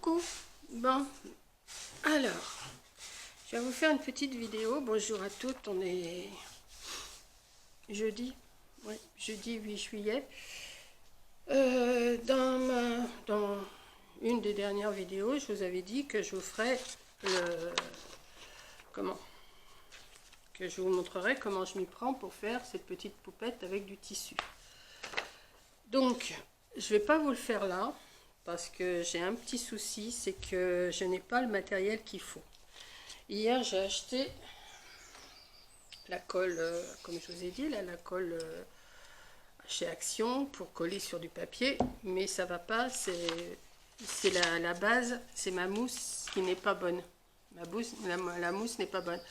Coucou. Bon, alors, je vais vous faire une petite vidéo. Bonjour à toutes, on est jeudi, ouais, jeudi 8 juillet. Dans une des dernières vidéos, je vous avais dit que je vous ferais que je vous montrerai comment je m'y prends pour faire cette petite poupette avec du tissu. Donc, je vais pas vous le faire là, parce que j'ai un petit souci, c'est que je n'ai pas le matériel qu'il faut. Hier, j'ai acheté la colle, comme je vous ai dit, là, la colle chez Action pour coller sur du papier, mais ça va pas, c'est la base, c'est ma mousse qui n'est pas bonne. La mousse n'est pas bonne.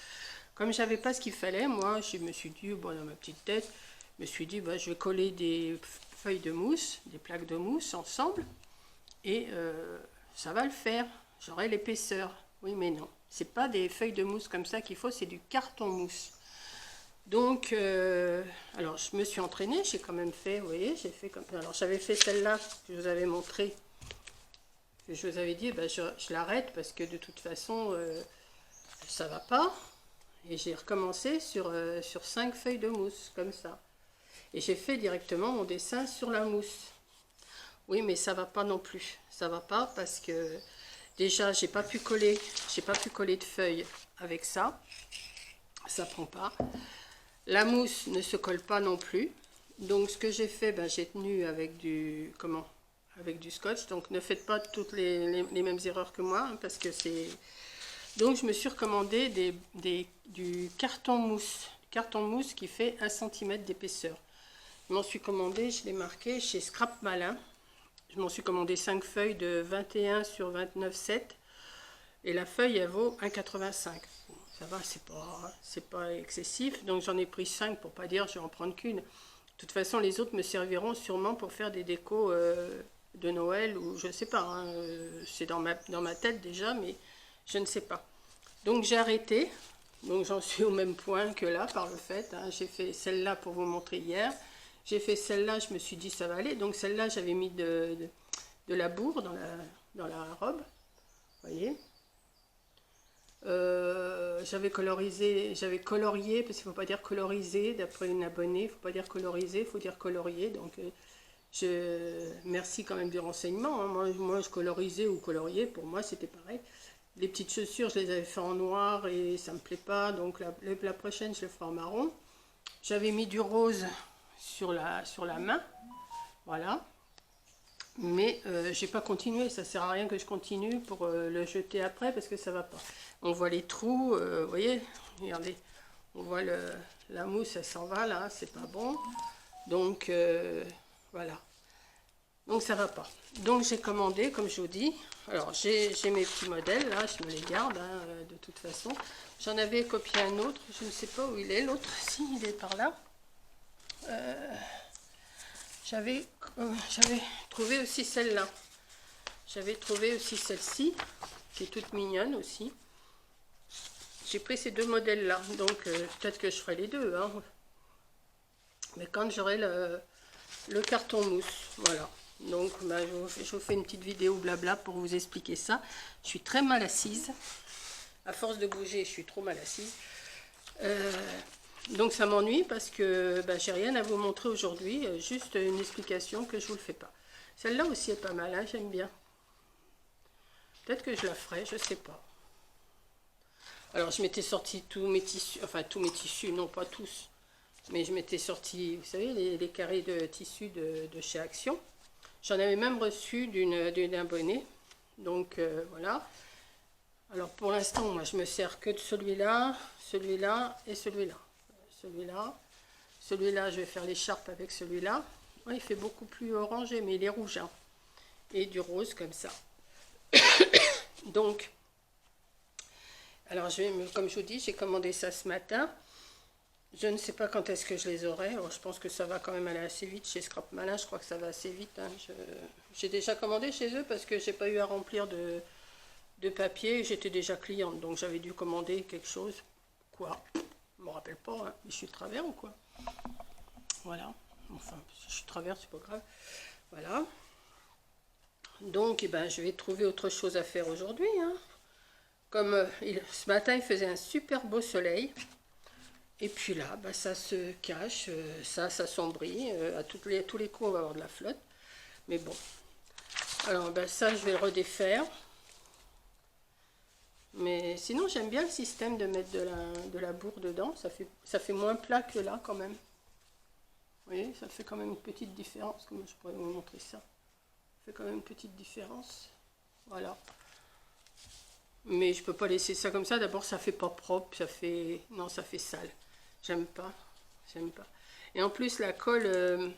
Comme j'avais pas ce qu'il fallait, moi, je me suis dit, bon, dans ma petite tête, je me suis dit, bah, je vais coller des feuilles de mousse, des plaques de mousse ensemble, et ça va le faire. J'aurai l'épaisseur. Oui, mais non. C'est pas des feuilles de mousse comme ça qu'il faut, c'est du carton mousse. Donc, alors je me suis entraînée, j'ai quand même fait, vous voyez, j'ai fait comme. Alors j'avais fait celle-là que je vous avais montré, que je vous avais dit, bah, je l'arrête parce que de toute façon, ça va pas. Et j'ai recommencé sur 5 feuilles de mousse, comme ça. Et j'ai fait directement mon dessin sur la mousse. Oui, mais ça va pas non plus. Ça va pas parce que déjà, j'ai pas pu coller de feuilles avec ça. Ça prend pas. La mousse ne se colle pas non plus. Donc, ce que j'ai fait, ben, j'ai tenu avec du scotch. Donc, ne faites pas toutes les mêmes erreurs que moi, hein, parce que c'est. Donc, je me suis recommandé du carton mousse. Carton mousse qui fait 1 cm d'épaisseur. Je m'en suis commandé, je l'ai marqué chez Scrap Malin. Je m'en suis commandé 5 feuilles de 21 sur 29,7. Et la feuille, elle vaut 1,85. Bon, ça va, c'est pas excessif. Donc j'en ai pris 5 pour pas dire je vais en prendre qu'une. De toute façon, les autres me serviront sûrement pour faire des décos de Noël ou je sais pas. Hein, c'est dans ma tête déjà, mais je ne sais pas. Donc j'ai arrêté. Donc j'en suis au même point que là par le fait. Hein. J'ai fait celle-là pour vous montrer hier. J'ai fait celle-là, je me suis dit ça va aller. Donc celle-là, j'avais mis de la bourre dans la robe. Vous voyez. J'avais colorié, parce qu'il ne faut pas dire colorisé, d'après une abonnée, il ne faut pas dire colorisé, il faut dire colorié. Donc merci quand même du renseignement. Hein. Moi, je colorisais ou colorié, pour moi c'était pareil. Les petites chaussures, je les avais fait en noir et ça ne me plaît pas, donc la prochaine, je le ferai en marron. J'avais mis du rose sur la main, voilà. Mais j'ai pas continué, ça sert à rien que je continue pour le jeter après parce que ça va pas. On voit les trous, vous voyez, regardez, on voit la mousse, elle s'en va là, c'est pas bon. Donc voilà, donc ça va pas. Donc j'ai commandé, comme je vous dis. Alors j'ai mes petits modèles là, je me les garde hein, de toute façon. J'en avais copié un autre, je ne sais pas où il est l'autre, si il est par là. J'avais trouvé aussi celle-là. J'avais trouvé aussi celle-ci, qui est toute mignonne aussi. J'ai pris ces deux modèles-là, donc peut-être que je ferai les deux. Hein. Mais quand j'aurai le carton mousse, voilà. Donc bah, je vous fais une petite vidéo blabla pour vous expliquer ça. Je suis très mal assise. À force de bouger, je suis trop mal assise. Donc ça m'ennuie parce que bah, j'ai rien à vous montrer aujourd'hui, juste une explication que je vous le fais pas. Celle-là aussi est pas mal, hein, j'aime bien. Peut-être que je la ferai, je sais pas. Alors je m'étais sorti tous mes tissus, non pas tous, mais je m'étais sorti, vous savez, les carrés de tissu de chez Action. J'en avais même reçu d'une abonnée, donc voilà. Alors pour l'instant, moi je me sers que de celui-là, celui-là et celui-là. Celui-là, je vais faire l'écharpe avec celui-là. Ouais, il fait beaucoup plus orangé, mais il est rouge. Hein. Et du rose comme ça. Donc, alors comme je vous dis, j'ai commandé ça ce matin. Je ne sais pas quand est-ce que je les aurai. Alors, je pense que ça va quand même aller assez vite chez Scrap Malin. Je crois que ça va assez vite. Hein. J'ai déjà commandé chez eux parce que j'ai pas eu à remplir de papier. J'étais déjà cliente, donc j'avais dû commander quelque chose. Quoi? Je me rappelle pas, hein. Mais je suis de travers ou quoi? Voilà. Enfin, si je suis de travers, c'est pas grave. Voilà. Donc, eh ben, je vais trouver autre chose à faire aujourd'hui, hein. Comme ce matin, il faisait un super beau soleil. Et puis là, bah, ça se cache, ça s'assombrit. À tous les coups, on va avoir de la flotte. Mais bon. Alors, bah, ça, je vais le redéfaire. Mais sinon, j'aime bien le système de mettre de la bourre dedans. Ça fait moins plat que là, quand même. Vous voyez, ça fait quand même une petite différence. Comment je pourrais vous montrer ça? Ça fait quand même une petite différence. Voilà. Mais je peux pas laisser ça comme ça. D'abord, ça fait pas propre. Ça fait... Non, ça fait sale. J'aime pas. J'aime pas. Et en plus, la colle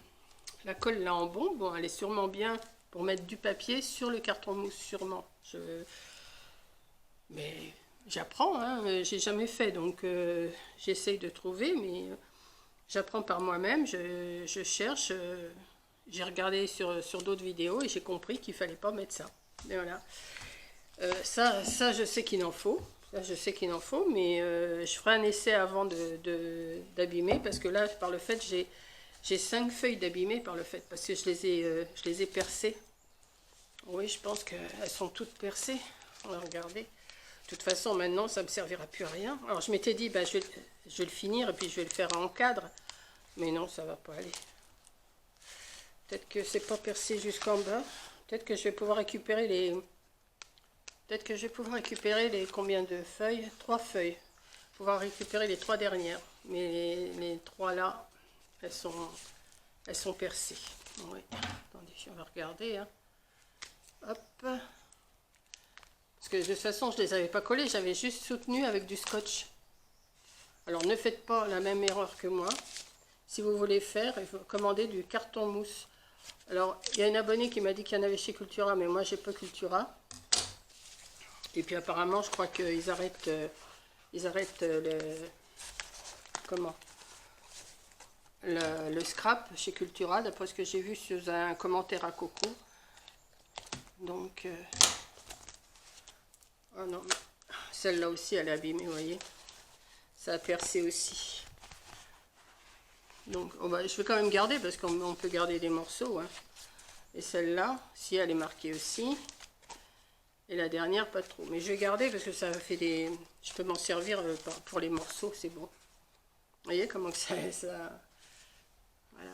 là en bon, elle est sûrement bien pour mettre du papier sur le carton mousse, sûrement. Mais j'apprends, hein. J'ai jamais fait, donc j'essaye de trouver, mais j'apprends par moi-même. Je cherche. J'ai regardé sur d'autres vidéos et j'ai compris qu'il fallait pas mettre ça. Et voilà. Ça, je sais qu'il en faut. Ça, je sais qu'il en faut, mais je ferai un essai avant d'abîmer, parce que là, par le fait, j'ai 5 feuilles d'abîmer par le fait, parce que je les ai percées. Oui, je pense qu'elles sont toutes percées. On va regarder. De toute façon, maintenant, ça ne me servira plus à rien. Alors, je m'étais dit, bah, je vais le finir et puis je vais le faire en cadre. Mais non, ça ne va pas aller. Peut-être que c'est pas percé jusqu'en bas. Peut-être que je vais pouvoir récupérer les... Peut-être que je vais pouvoir récupérer les... Combien de feuilles? 3 feuilles. Pouvoir récupérer les 3 dernières. Mais les 3 là, elles sont percées. Oui. Attendez, on va regarder. Hein. Hop. Parce que de toute façon, je ne les avais pas collées. J'avais juste soutenu avec du scotch. Alors, ne faites pas la même erreur que moi. Si vous voulez faire, il faut commander du carton mousse. Alors, il y a une abonnée qui m'a dit qu'il y en avait chez Cultura, mais moi, j'ai pas Cultura. Et puis, apparemment, je crois qu'ils arrêtent, le scrap chez Cultura, d'après ce que j'ai vu sur un commentaire à Coco. Donc, oh non, celle-là aussi, elle est abîmée, vous voyez. Ça a percé aussi. Donc, je vais quand même garder, parce qu'on peut garder des morceaux. Hein. Et celle-là, si elle est marquée aussi. Et la dernière, pas trop. Mais je vais garder, parce que ça fait des... Je peux m'en servir pour les morceaux, c'est bon. Vous voyez comment que ça... Voilà.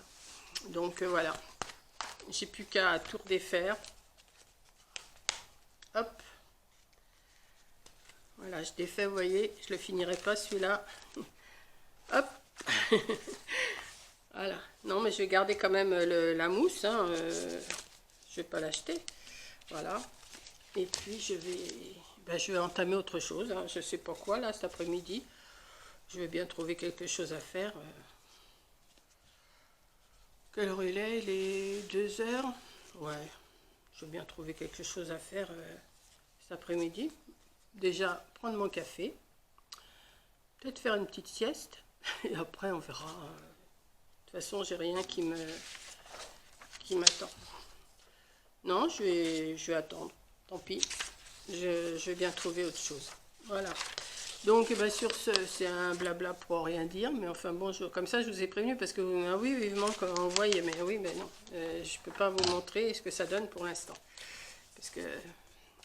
Donc, voilà. J'ai plus qu'à tout redéfaire. Hop. Voilà, je défais, vous voyez. Je le finirai pas, celui-là. Hop. Voilà. Non, mais je vais garder quand même la mousse. Hein. Je vais pas l'acheter. Voilà. Et puis, je vais entamer autre chose. Hein. Je sais pas quoi, là, cet après-midi. Je vais bien trouver quelque chose à faire. Quelle heure il est? Il est 2 heures. Ouais. Je vais bien trouver quelque chose à faire cet après-midi. Déjà, prendre mon café. Peut-être faire une petite sieste. Et après, on verra. De toute façon, j'ai rien qui m'attend. Non, je vais attendre. Tant pis. Je vais bien trouver autre chose. Voilà. Donc, ben, sur ce, c'est un blabla pour rien dire. Mais enfin, bon, comme ça, je vous ai prévenu parce que ah oui, vivement, quand on voit, mais oui, mais non. Je ne peux pas vous montrer ce que ça donne pour l'instant. Parce que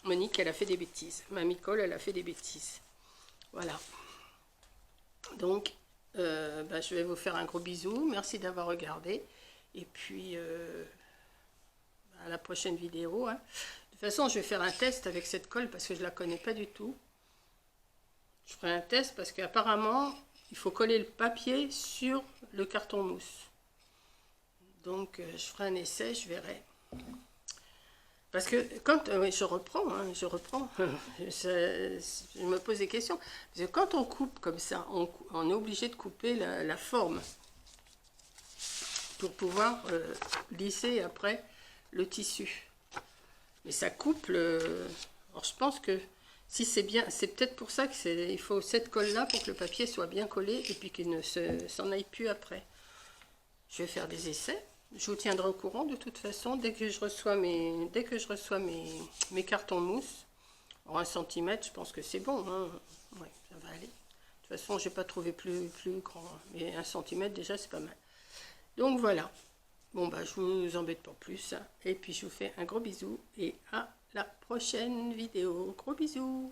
Monique, elle a fait des bêtises. Mamie Cole, elle a fait des bêtises. Voilà. Donc, je vais vous faire un gros bisou. Merci d'avoir regardé. Et puis, à la prochaine vidéo. Hein. De toute façon, je vais faire un test avec cette colle parce que je ne la connais pas du tout. Je ferai un test parce qu'apparemment, il faut coller le papier sur le carton mousse. Donc, je ferai un essai, je verrai. Parce que quand... oui, je reprends. Je me pose des questions. Parce que quand on coupe comme ça, on est obligé de couper la forme pour pouvoir lisser après le tissu. Mais ça coupe le... Alors, je pense que si c'est bien... C'est peut-être pour ça qu'il faut cette colle-là pour que le papier soit bien collé et puis qu'il ne s'en aille plus après. Je vais faire des essais. Je vous tiendrai au courant de toute façon dès que je reçois mes cartons mousse. Alors 1 cm, je pense que c'est bon. Hein. Ouais, ça va aller. De toute façon, je n'ai pas trouvé plus grand. Mais 1 cm déjà, c'est pas mal. Donc voilà. Bon, bah, je vous embête pas plus. Et puis, je vous fais un gros bisou et à la prochaine vidéo. Gros bisous.